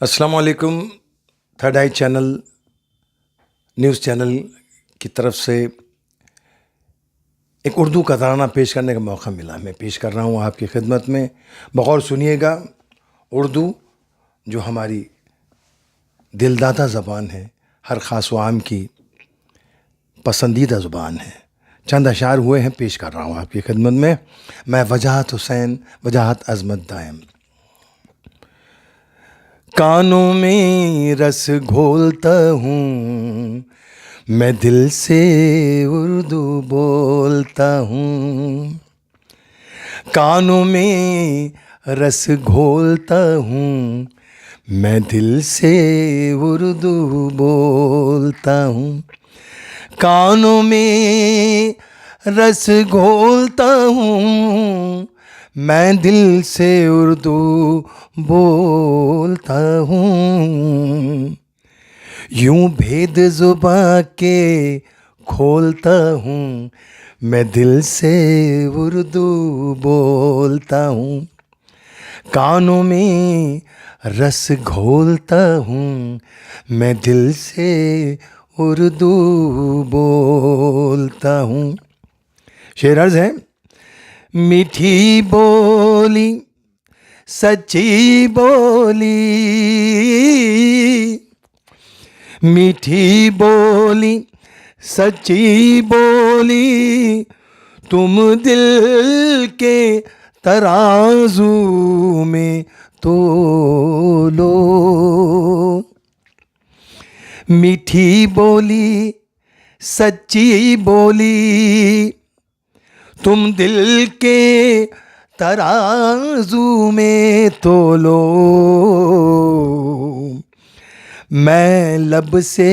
अस्सलाम वालेकुम। थर्ड आई channel news channel की तरफ से एक उर्दू का तराना पेश करने का मौका मिला। मैं पेश कर रहा हूँ आपकी खिदमत में। बगौर सुनिएगा। उर्दू जो हमारी दिलदादा ज़बान है, हर ख़ास व आम की पसंदीदा ज़ुबान है। चंद अशार हुए हैं, पेश कर रहा हूँ आपकी खिदमत में। मैं वजाहत हुसैन, वजाहत अज़मत दायम। कानों में रस घोलता हूँ, मैं दिल से उर्दू बोलता हूँ। कानों में रस घोलता हूँ, मैं दिल से उर्दू बोलता हूँ। कानों में रस घोलता हूँ, मैं दिल से उर्दू बोलता हूँ। यूं भेद ज़ुबां के खोलता हूँ, मैं दिल से उर्दू बोलता हूँ। कानों में रस घोलता हूँ, मैं दिल से उर्दू बोलता हूँ। शेर अर्ज़ है। मीठी बोली सच्ची बोली, मीठी बोली सच्ची बोली, तुम दिल के तराजू में तोलो। मीठी बोली सच्ची बोली, तुम दिल के तराजू में तोलो। मैं लब से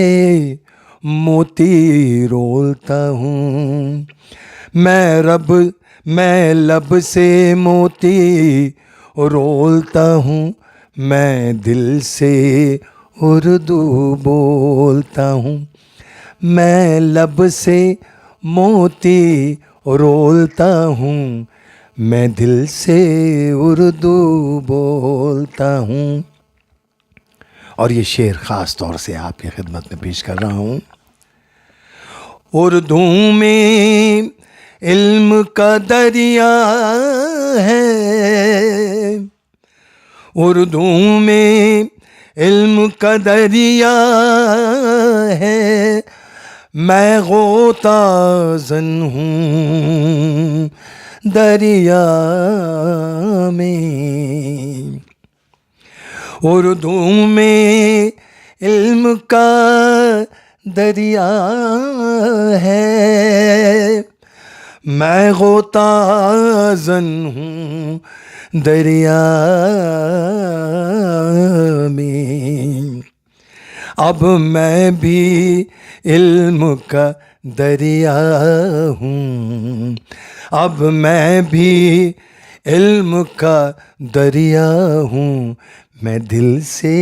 मोती रोलता हूँ, मैं लब से मोती रोलता हूँ, मैं दिल से उर्दू बोलता हूँ। मैं लब से मोती रोलता हूँ, मैं दिल से उर्दू बोलता हूँ। और ये शेर ख़ास तौर से आपकी खिदमत में पेश कर रहा हूँ। उर्दू में इल्म का दरिया है, उर्दू में इल्म का दरिया है, मैं गोताज़न हूँ दरिया में। उर्दू में इल्म का दरिया है, मैं गोताज़न हूँ दरिया में। अब मैं भी इल्म का दरिया हूँ, अब मैं भी इल्म का दरिया हूँ, मैं दिल से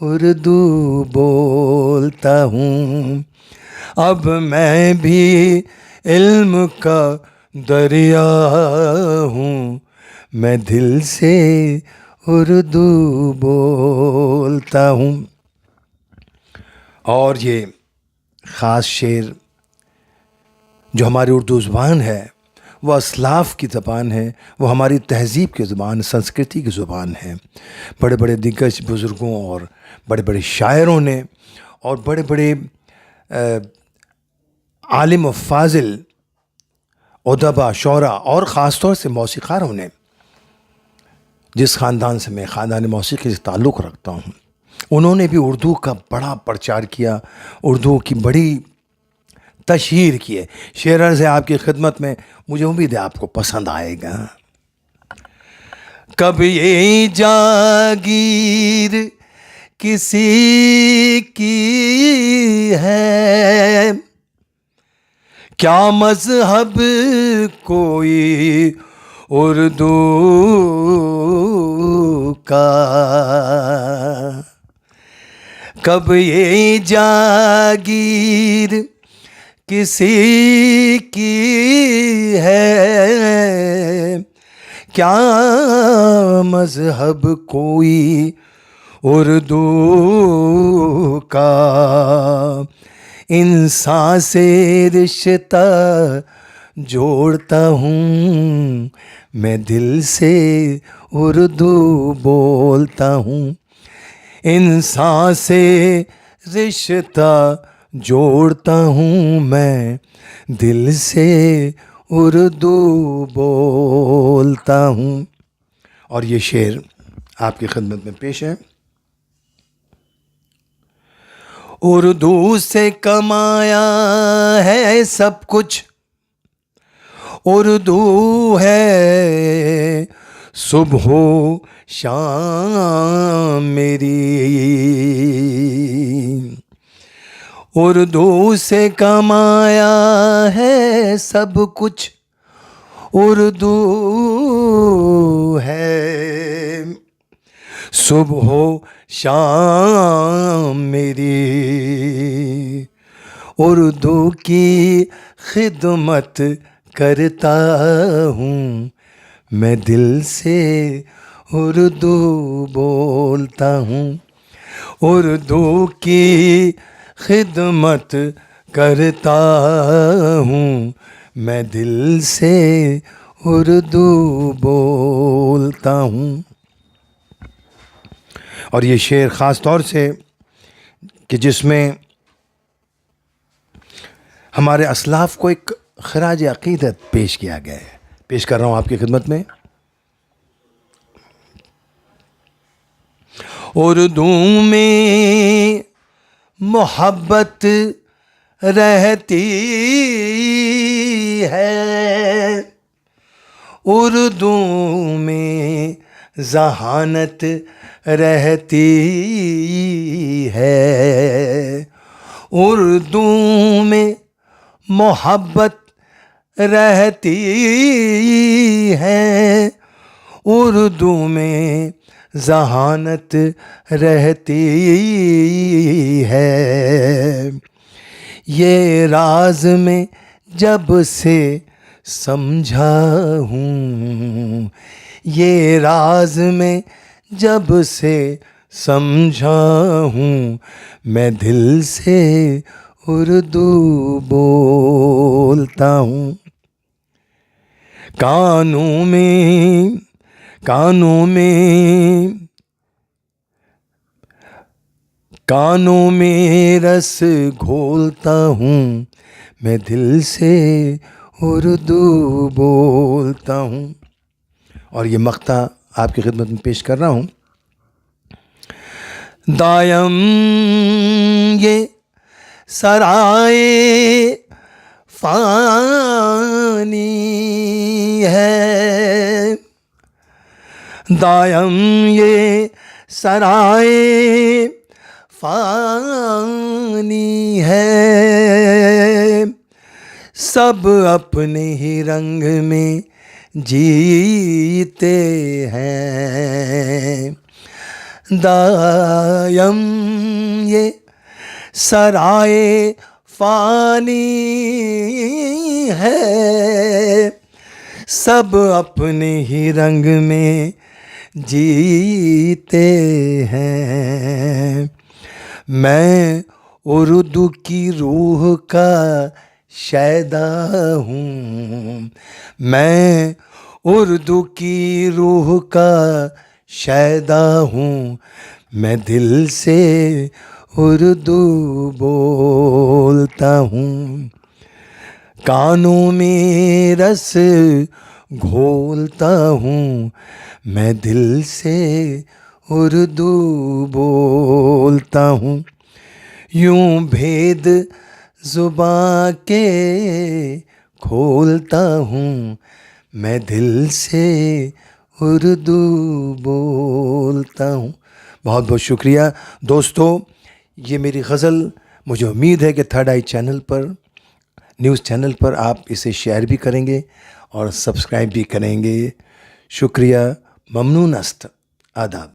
उर्दू बोलता हूँ। अब मैं भी इल्म का दरिया हूँ, मैं दिल से उर्दू बोलता हूँ। और ये ख़ास शेर जो हमारी उर्दू ज़ुबान है, वह असलाफ़ की ज़बान है, वो हमारी तहज़ीब की ज़ुबान, संस्कृति की ज़ुबान है। बड़े बड़े दिग्गज बुज़ुर्गों और बड़े बड़े शायरों ने और बड़े बड़े आलिम व फ़ाज़िल उदबा, शोरा और ख़ास तौर से मौसीक़ारों ने, जिस ख़ानदान से मैं ख़ानदान मौसीक़ी से ताल्लुक़ रखता हूँ, उन्होंने भी उर्दू का बड़ा प्रचार किया, उर्दू की बड़ी तशहीर की है। शेर अर्ज़ है आपकी खिदमत में, मुझे उम्मीद है आपको पसंद आएगा। कब ये जागीर किसी की है, क्या मज़हब कोई उर्दू का। कब ये जागीर किसी की है, क्या मज़हब कोई उर्दू का इंसान से रिश्ता जोड़ता हूँ, मैं दिल से उर्दू बोलता हूँ। इंसान से रिश्ता जोड़ता हूँ, मैं दिल से उर्दू बोलता हूँ। और ये शेर आपकी खिदमत में पेश है। उर्दू से कमाया है सब कुछ, उर्दू है सुबह शाम मेरी। उर्दू से कमाया है सब कुछ, उर्दू है सुबह शाम मेरी। उर्दू की खिदमत करता हूँ, मैं दिल से उर्दू बोलता हूँ। उर्दू की खिदमत करता हूँ, मैं दिल से उर्दू बोलता हूँ। और ये शेर ख़ास तौर से कि जिसमें हमारे असलाफ़ को एक खराज अक़ीदत पेश किया गया है, पेश कर रहा हूँ आपकी खिदमत में। उर्दू में मोहब्बत रहती है, उर्दू में ज़हानत रहती है। उर्दू में मोहब्बत रहती है, उर्दू में ज़हानत रहती है। ये राज में जब से समझा हूँ, ये राज में जब से समझा हूँ, मैं दिल से उर्दू बोलता हूँ। कानों में कानों में रस घोलता हूँ, मैं दिल से उर्दू बोलता हूँ। और ये मक्ता आपकी खिदमत में पेश कर रहा हूँ। दायम ये सराए फ़ानी है, दायम ये सराए फ़ानी है। सब अपने ही रंग में जीते हैं। दायम ये सराए फ़ानी है, सब अपने ही रंग में जीते हैं। मैं उर्दू की रूह का शैदा हूँ, मैं उर्दू की रूह का शैदा हूँ, मैं दिल से उर्दू बोलता हूँ। कानों में रस घोलता हूँ, मैं दिल से उर्दू बोलता हूँ। यूं भेद ज़ुबां के खोलता हूँ, मैं दिल से उर्दू बोलता हूँ। बहुत बहुत शुक्रिया दोस्तों। ये मेरी गज़ल, मुझे उम्मीद है कि थर्ड आई चैनल पर, न्यूज़ चैनल पर आप इसे शेयर भी करेंगे और सब्सक्राइब भी करेंगे। शुक्रिया, ममनून अस्त, आदाब।